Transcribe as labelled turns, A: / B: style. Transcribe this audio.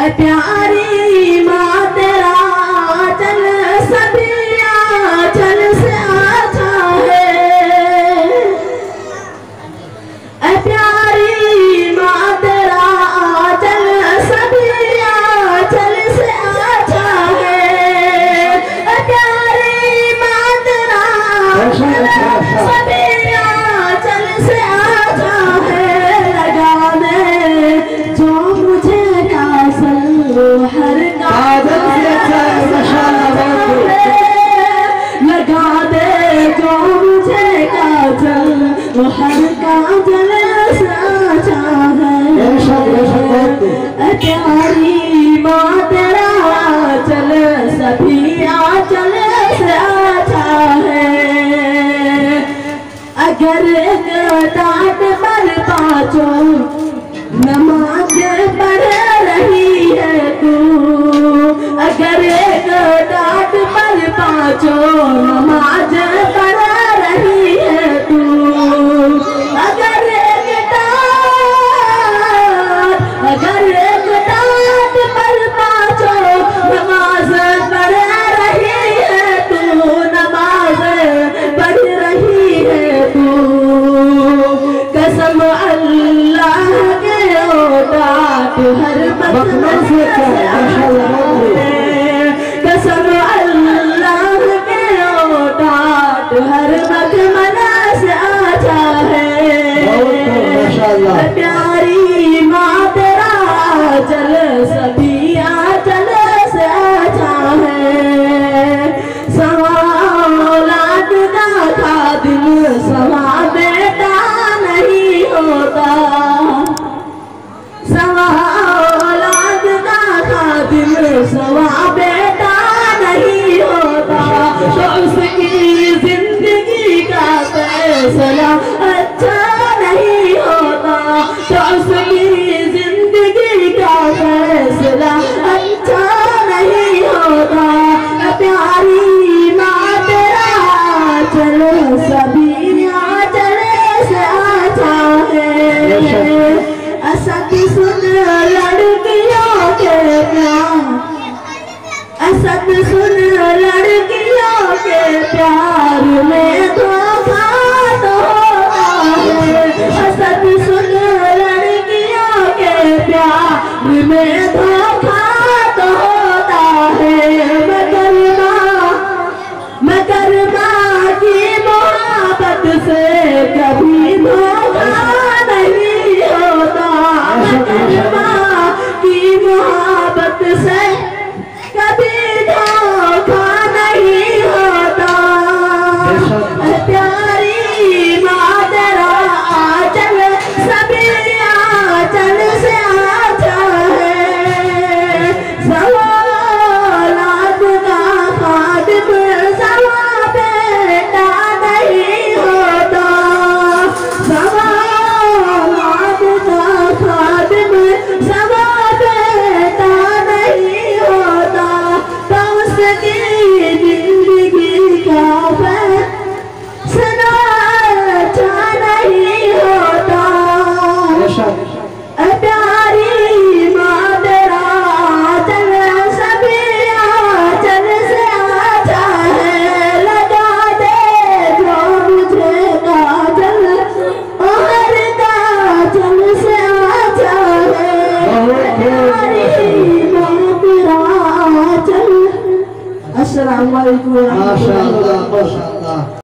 A: प्यारी माँ तेरा चल सभी चल से अच्छा है। प्यारी माँ तेरा चल सभी चल से अच्छा है। प्यारी माँ तेरा चल सभी चल से अच्छा है। लगा दे जो मुझे हर काजल से लगा दे जो मुझे काजल वो हर काजल से अच्छा है। प्यारी माँ तेरा चल सभी आंचल से अच्छा है। अगर एक डांट पर पाँचों नमाज पढ़ रही है तू, अगर एक डांट पर पाँचों नमाज पढ़ रही है तू, अगर एक डांट पर पाँचों नमाज पढ़ रही है तू, नमाज पढ़ रही है तू। कसम अल्लाह के डांट हर बदन से कसम अल्लाह के डांट हर बदमना से अच्छा है। प्यारी माँ तेरा चल सभी आंचल से अच्छा है। सवा औलाद का खादिम सवा बेटा नहीं होता, सवा औलाद का खादिम सवा बेटा नहीं होता। तो उसकी जिंदगी का फैसला अच्छा नहीं होता, तो उसकी जिंदगी का फैसला अच्छा नहीं होता। प्यारी माँ तेरा चलो सभी आंचल से अच्छा है। असद सुन लड़कियों के प्यार, असद सुन लड़कियों के प्यार में धोखा तो होता है। असद सुन लड़कियों के प्यार में धोखा तो होता है। मगर माँ की मोहब्बत से कभी धोखा नहीं होता, मगर माँ की मोहब्बत से कभी धोखा नहीं होता। प्यारी माँ तेरा आंचल सभी आंचल से अच्छा है। सवालात का खादिम सवा बेटा नहीं होता, सवालात का खादिम सवा बेटा नहीं होता। तो उसकी जिंदगी का फैसला अच्छा नहीं होता। प्यारी माँ तेरा चल सभी आंचल से अच्छा है। लगा दे जो मुझे काजल और काजल से अच्छा है। प्यारी माँ तेरा चल। अस्सलाम वालेकुम।
B: माशाअल्लाह माशाअल्लाह।